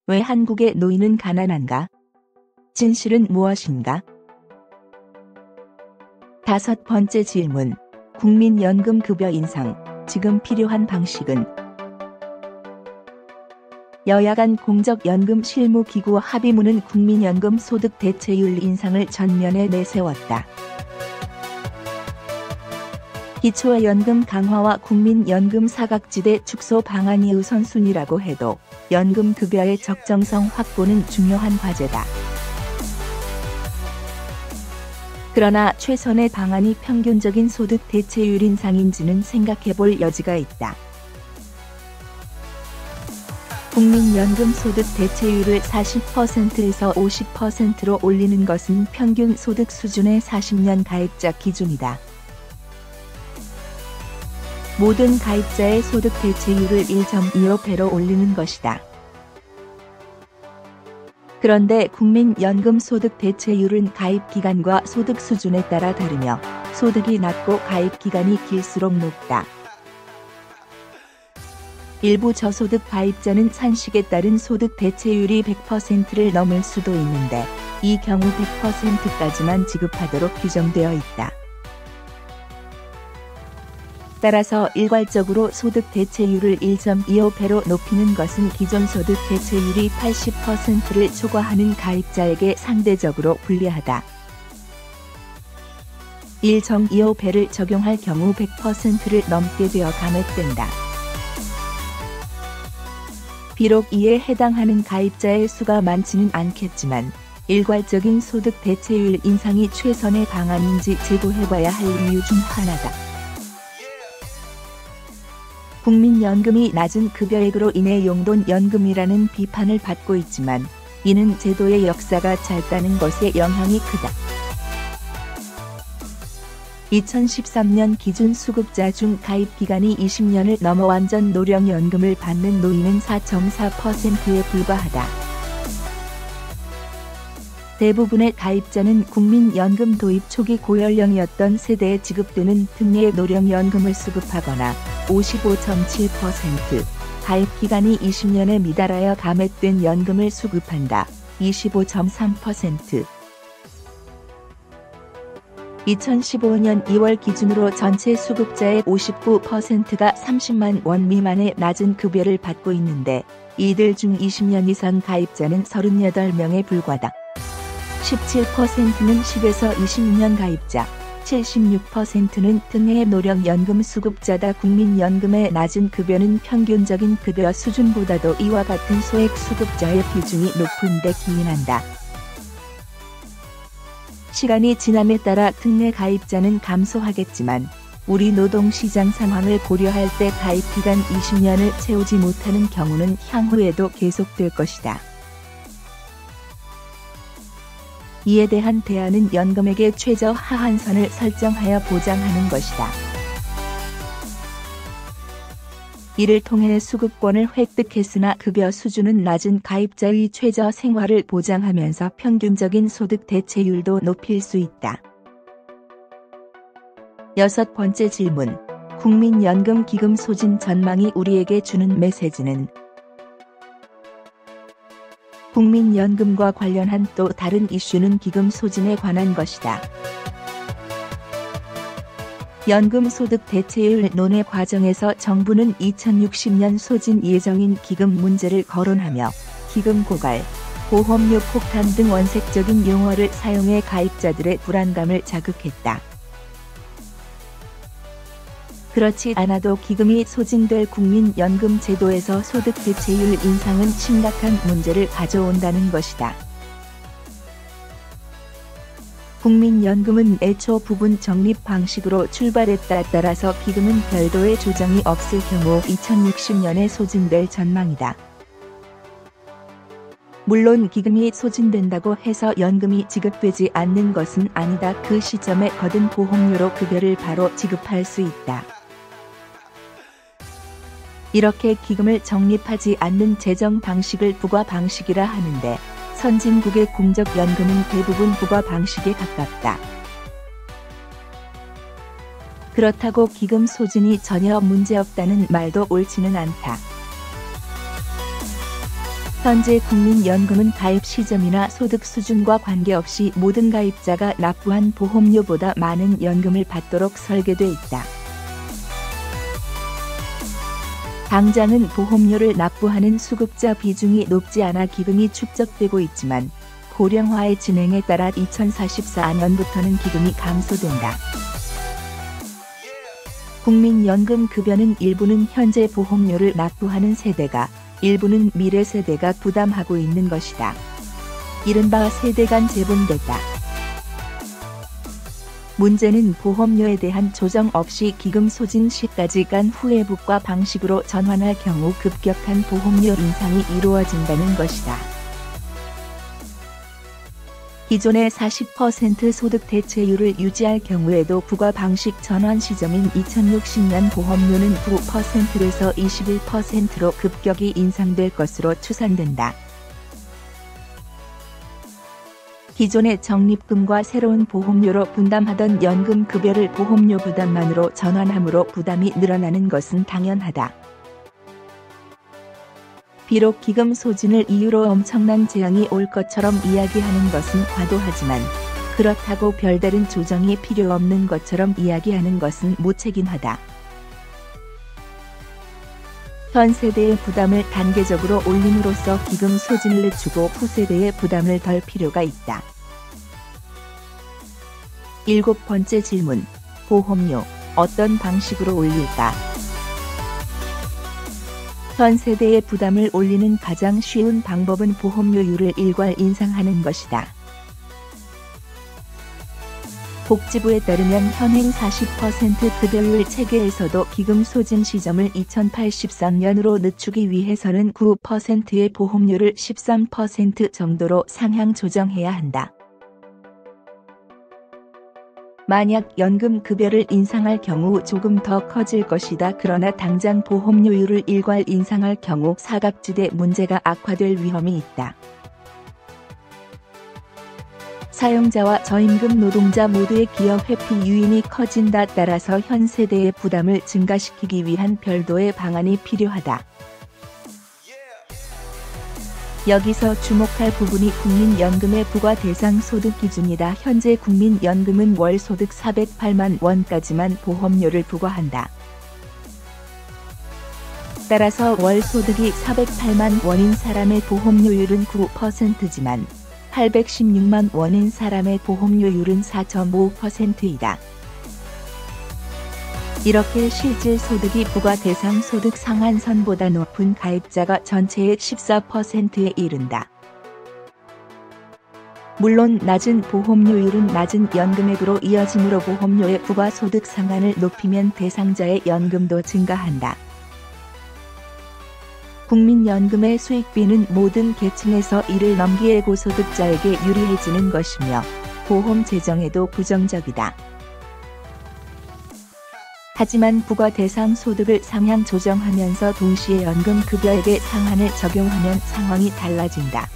왜 한국의 노인은 가난한가? 진실은 무엇인가? 5번째 질문. 국민연금 급여 인상, 지금 필요한 방식은? 여야 간 공적연금 실무기구 합의문은 국민연금 소득 대체율 인상을 전면에 내세웠다. 기초연금 강화와 국민연금 사각지대 축소 방안이 우선순위라고 해도 연금급여의 적정성 확보는 중요한 과제다. 그러나 최선의 방안이 평균적인 소득 대체율 인상인지는 생각해볼 여지가 있다. 국민연금 소득 대체율을 40%에서 50%로 올리는 것은 평균 소득 수준의 40년 가입자 기준이다. 모든 가입자의 소득 대체율을 1.25배로 올리는 것이다. 그런데 국민연금 소득 대체율은 가입 기간과 소득 수준에 따라 다르며 소득이 낮고 가입 기간이 길수록 높다. 일부 저소득 가입자는 산식에 따른 소득 대체율이 100%를 넘을 수도 있는데 이 경우 100%까지만 지급하도록 규정되어 있다. 따라서 일괄적으로 소득 대체율을 1.25배로 높이는 것은 기존 소득 대체율이 80%를 초과하는 가입자에게 상대적으로 불리하다. 1.25배를 적용할 경우 100%를 넘게 되어 감액된다. 비록 이에 해당하는 가입자의 수가 많지는 않겠지만 일괄적인 소득 대체율 인상이 최선의 방안인지 재고해봐야 할 이유 중 하나다. 국민연금이 낮은 급여액으로 인해 용돈연금이라는 비판을 받고 있지만 이는 제도의 역사가 짧다는 것에 영향이 크다. 2013년 기준 수급자 중 가입 기간이 20년을 넘어 완전 노령연금을 받는 노인은 4.4%에 불과하다. 대부분의 가입자는 국민연금 도입 초기 고연령이었던 세대에 지급되는 특례 노령연금을 수급하거나 55.7%, 가입 기간이 20년에 미달하여 감액된 연금을 수급한다. 25.3%. 2015년 2월 기준으로 전체 수급자의 59%가 30만 원 미만의 낮은 급여를 받고 있는데 이들 중 20년 이상 가입자는 38명에 불과하다. 17%는 10에서 20년 가입자, 76%는 특례 노령연금 수급자다. 국민연금의 낮은 급여는 평균적인 급여 수준보다도 이와 같은 소액 수급자의 비중이 높은 데 기인한다. 시간이 지남에 따라 특례 가입자는 감소하겠지만 우리 노동시장 상황을 고려할 때 가입 기간 20년을 채우지 못하는 경우는 향후에도 계속될 것이다. 이에 대한 대안은 연금액의 최저 하한선을 설정하여 보장하는 것이다. 이를 통해 수급권을 획득했으나 급여 수준은 낮은 가입자의 최저 생활을 보장하면서 평균적인 소득 대체율도 높일 수 있다. 6번째 질문. 국민연금 기금 소진 전망이 우리에게 주는 메시지는? 국민연금과 관련한 또 다른 이슈는 기금 소진에 관한 것이다. 연금 소득 대체율 논의 과정에서 정부는 2060년 소진 예정인 기금 문제를 거론하며 기금 고갈, 보험료 폭탄 등 원색적인 용어를 사용해 가입자들의 불안감을 자극했다. 그렇지 않아도 기금이 소진될 국민연금 제도에서 소득 대체율 인상은 심각한 문제를 가져온다는 것이다. 국민연금은 애초 부분 적립 방식으로 출발했다. 따라서 기금은 별도의 조정이 없을 경우 2060년에 소진될 전망이다. 물론 기금이 소진된다고 해서 연금이 지급되지 않는 것은 아니다. 그 시점에 거둔 보험료로 급여를 바로 지급할 수 있다. 이렇게 기금을 적립하지 않는 재정 방식을 부과 방식이라 하는데 선진국의 공적연금은 대부분 부과 방식에 가깝다. 그렇다고 기금 소진이 전혀 문제없다는 말도 옳지는 않다. 현재 국민연금은 가입 시점이나 소득 수준과 관계없이 모든 가입자가 납부한 보험료보다 많은 연금을 받도록 설계돼 있다. 당장은 보험료를 납부하는 수급자 비중이 높지 않아 기금이 축적되고 있지만 고령화의 진행에 따라 2044년부터는 기금이 감소된다. 국민연금 급여는 일부는 현재 보험료를 납부하는 세대가, 일부는 미래 세대가 부담하고 있는 것이다. 이른바 세대 간 재분배다. 문제는 보험료에 대한 조정 없이 기금 소진 시까지 간 후회복과 방식으로 전환할 경우 급격한 보험료 인상이 이루어진다는 것이다. 기존의 40% 소득 대체율을 유지할 경우에도 부과 방식 전환 시점인 2060년 보험료는 9%에서 21%로 급격히 인상될 것으로 추산된다. 기존의 적립금과 새로운 보험료로 분담하던 연금급여를 보험료 부담만으로 전환함으로 부담이 늘어나는 것은 당연하다. 비록 기금 소진을 이유로 엄청난 재앙이 올 것처럼 이야기하는 것은 과도하지만 그렇다고 별다른 조정이 필요 없는 것처럼 이야기하는 것은 무책임하다. 현 세대의 부담을 단계적으로 올림으로써 기금 소진을 늦추고 후세대의 부담을 덜 필요가 있다. 7번째 질문. 보험료, 어떤 방식으로 올릴까? 현 세대의 부담을 올리는 가장 쉬운 방법은 보험료율을 일괄 인상하는 것이다. 복지부에 따르면 현행 40% 급여율 체계에서도 기금 소진 시점을 2083년으로 늦추기 위해서는 9%의 보험료를 13% 정도로 상향 조정해야 한다. 만약 연금급여를 인상할 경우 조금 더 커질 것이다. 그러나 당장 보험료율을 일괄 인상할 경우 사각지대 문제가 악화될 위험이 있다. 사용자와 저임금 노동자 모두의 기업 회피 유인이 커진다. 따라서 현 세대의 부담을 증가시키기 위한 별도의 방안이 필요하다. 여기서 주목할 부분이 국민연금의 부과 대상 소득 기준이다. 현재 국민연금은 월 소득 408만 원까지만 보험료를 부과한다. 따라서 월 소득이 408만 원인 사람의 보험료율은 9%지만 816만 원인 사람의 보험료율은 4.5%이다. 이렇게 실질 소득이 부과 대상 소득 상한선보다 높은 가입자가 전체의 14%에 이른다. 물론 낮은 보험료율은 낮은 연금액으로 이어지므로 보험료의 부과 소득 상한을 높이면 대상자의 연금도 증가한다. 국민연금의 수익비는 모든 계층에서 이를 넘기에 고소득자에게 유리해지는 것이며 보험 재정에도 부정적이다. 하지만 부과 대상 소득을 상향 조정하면서 동시에 연금급여액의 상한을 적용하면 상황이 달라진다.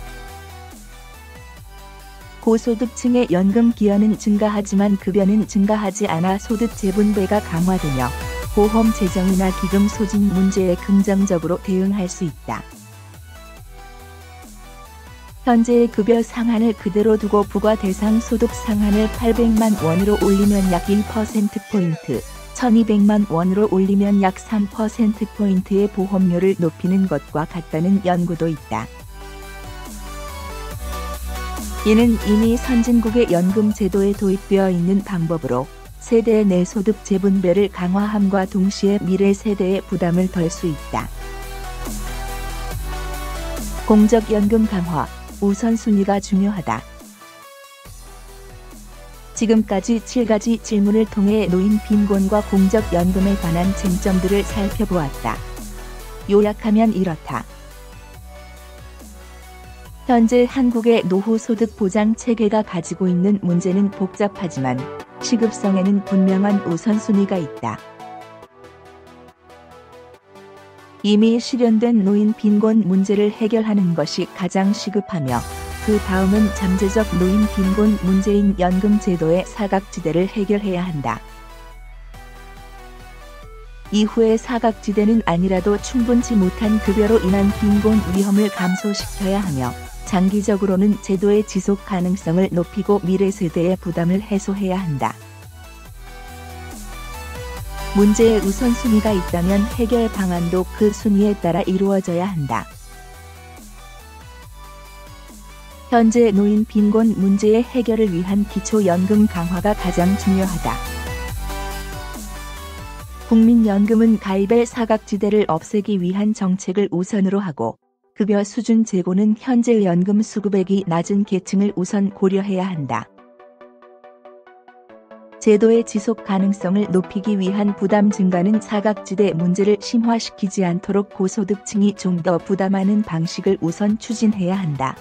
고소득층의 연금 기여는 증가하지만 급여는 증가하지 않아 소득 재분배가 강화되며 보험 재정이나 기금 소진 문제에 긍정적으로 대응할 수 있다. 현재의 급여 상한을 그대로 두고 부과 대상 소득 상한을 800만 원으로 올리면 약 1%포인트, 1200만 원으로 올리면 약 3%포인트의 보험료를 높이는 것과 같다는 연구도 있다. 이는 이미 선진국의 연금 제도에 도입되어 있는 방법으로 세대 내 소득 재분배를 강화함과 동시에 미래 세대의 부담을 덜 수 있다. 공적연금 강화, 우선순위가 중요하다. 지금까지 7가지 질문을 통해 노인 빈곤과 공적연금에 관한 쟁점들을 살펴보았다. 요약하면 이렇다. 현재 한국의 노후소득 보장 체계가 가지고 있는 문제는 복잡하지만 시급성에는 분명한 우선순위가 있다. 이미 실현된 노인 빈곤 문제를 해결하는 것이 가장 시급하며 그 다음은 잠재적 노인 빈곤 문제인 연금 제도의 사각지대를 해결해야 한다. 이후의 사각지대는 아니라도 충분치 못한 급여로 인한 빈곤 위험을 감소시켜야 하며 장기적으로는 제도의 지속 가능성을 높이고 미래 세대의 부담을 해소해야 한다. 문제의 우선순위가 있다면 해결 방안도 그 순위에 따라 이루어져야 한다. 현재 노인 빈곤 문제의 해결을 위한 기초연금 강화가 가장 중요하다. 국민연금은 가입의 사각지대를 없애기 위한 정책을 우선으로 하고 급여 수준 제고는 현재 연금 수급액이 낮은 계층을 우선 고려해야 한다. 제도의 지속 가능성을 높이기 위한 부담 증가는 사각지대 문제를 심화시키지 않도록 고소득층이 좀 더 부담하는 방식을 우선 추진해야 한다.